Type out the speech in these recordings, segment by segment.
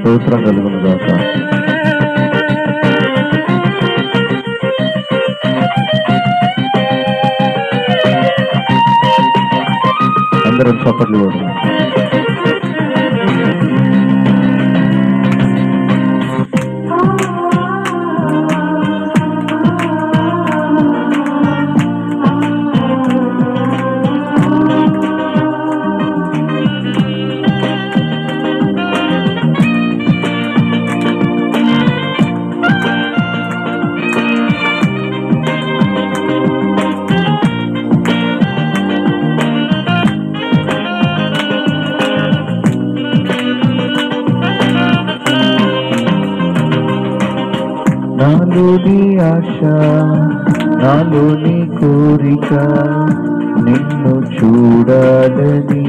స్తోత్రం కలుగును గాక. అందరం చప్పట్లు కొడదాం. నాలోని ఆశ, నాలోని కోరిక నిన్ను చూడాలని.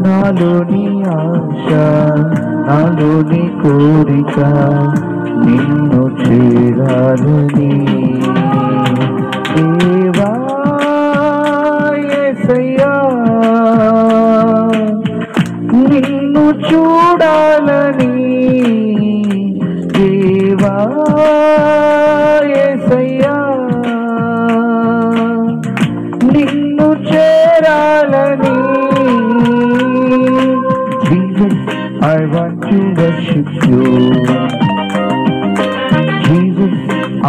నాలోని ఆశ, నాలోని కోరిక నిన్ను చేరాలని. దేవా యేసయ్యా నిన్ను చూడాలని. దేవా యేసయ్యా నిన్ను చేరాలని. Jesus, I want to worship you. Jesus,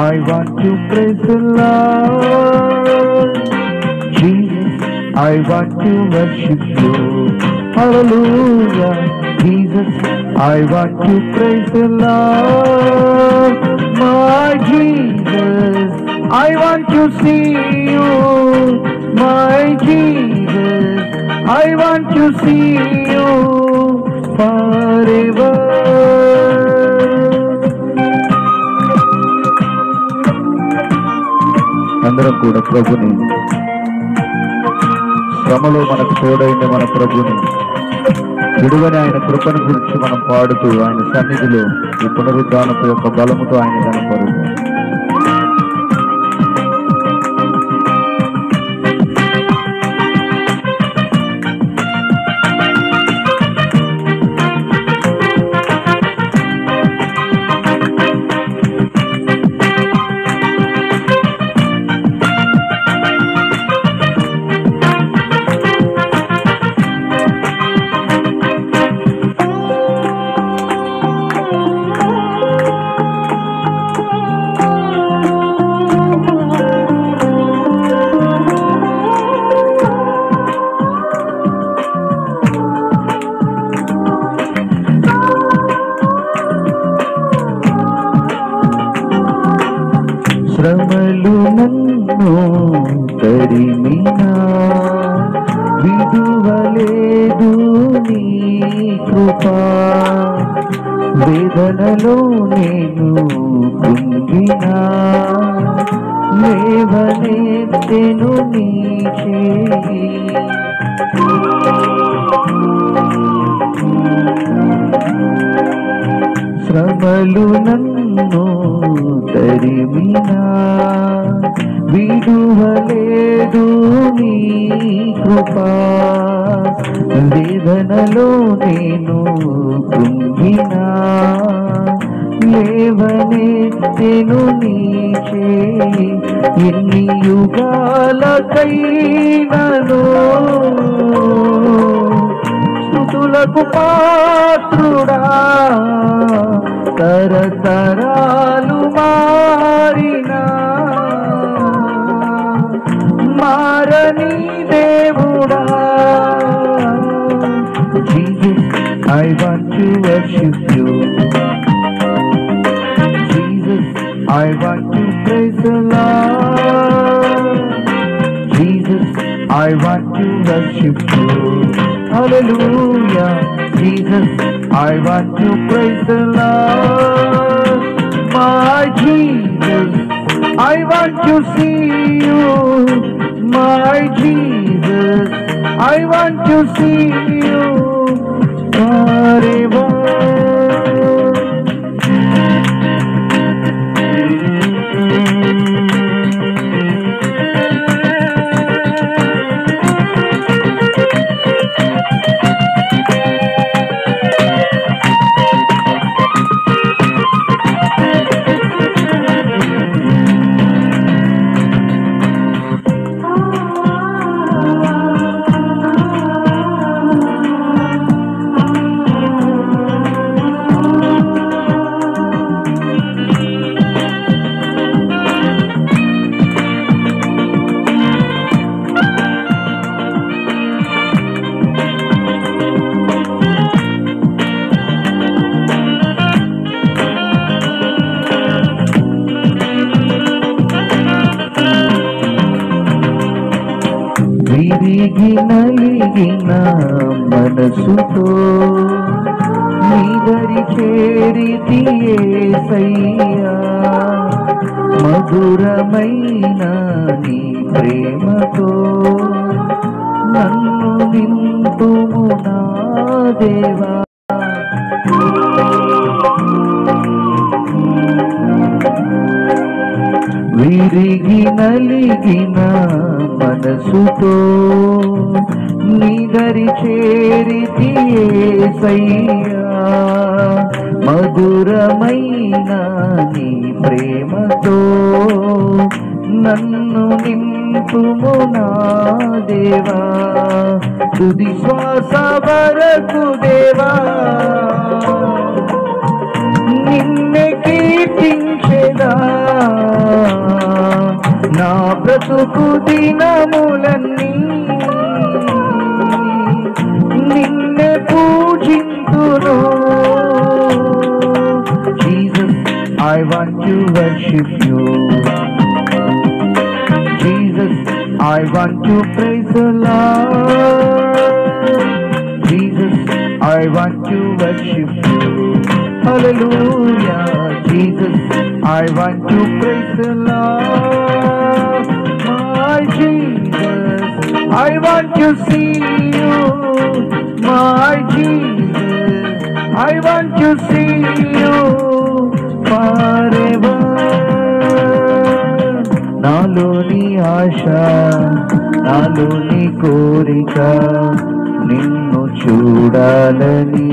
I want to praise the Lord. Jesus, I want to worship you. Hallelujah. Jesus, I want to praise the Lord. My Jesus, I want to see you. My Jesus, I want to see you forever. అందరం కూడా ప్రభుని, శ్రమలో మనకు తోడైన మన ప్రభుని, విడువని ఆయన కృపను గురించి మనం పాడుతూ ఆయన సన్నిధిలో ఈ పునరుద్ధానపు యొక్క బలముతో ఆయన కనపరుద్దాం. శ్రమలు నన్ను తరిమినా విడువలేదు నీ కృపా. వేదనలో నేను కృంగినా లేవనెత్తెను నీ చేయి. శ్రమలు నన్ను తరిమినా విడువలేదు నీ కృపా. వేదనలో నేను కృంగినా లేవనెత్తెను నీ చేయి. ఎన్ని యుగాలకైనను స్తుతులకు పాత్రుడా, తరతరాలు మారినా మారని దేవుడా. Jesus, I want to worship you. Jesus, I want to praise the Lord. Jesus, I want to worship you. Hallelujah. Jesus, I want to praise the Lord. My Jesus, I want to see you. My Jesus, I want to see you forever. విరిగి నలిగిన మనసుతో నీదరి చేరితి యేసయ్యా, మధురమైన నీ ప్రేమతో నన్ను నింపుము నా దేవా. విరిగి నలిగిన మనసుతో నీదరి చేరితి యేసయ్యా, మధురమైన నీ ప్రేమతో నన్ను నింపుము నా దేవా. తుది శ్వాస వరకు దేవా నిన్నే కీర్తించెదా, నా బ్రతుకు దినములన్నీ నిన్నే పూజింతును. Jesus, I want to worship you. Jesus, I want to praise the Lord. Jesus, I want to worship you. Hallelujah. Jesus, I want to praise the Lord. My Jesus, I want to see you. My Jesus, I want to see you forever. నాలోని ఆశ, నాలోని కోరిక నిన్ను చూడాలని.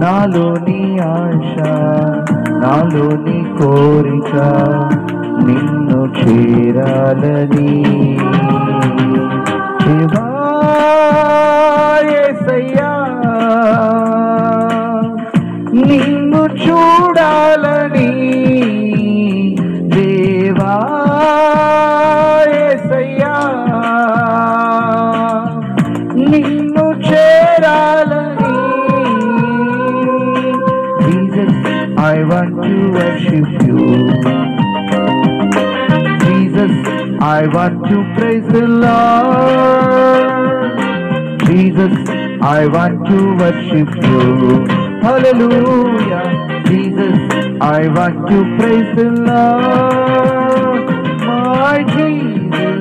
నాలోని ఆశ, నాలోని కోరిక నిన్ను చేరాలని. దేవా యేసయ్యా నిన్ను చూడాలని. దేవా యేసయ్యా నిన్ను చేరాలని. Jesus, I want to worship you. Jesus, I want to praise the Lord. Jesus, I want to worship you. Hallelujah. Jesus, I want to praise the Lord. My Jesus,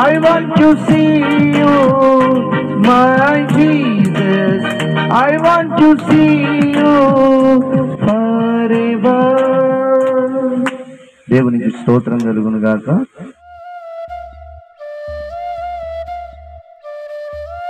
I want to see you. My Jesus, I want to see you forever. దేవునికి స్తోత్రం కలుగును గాక.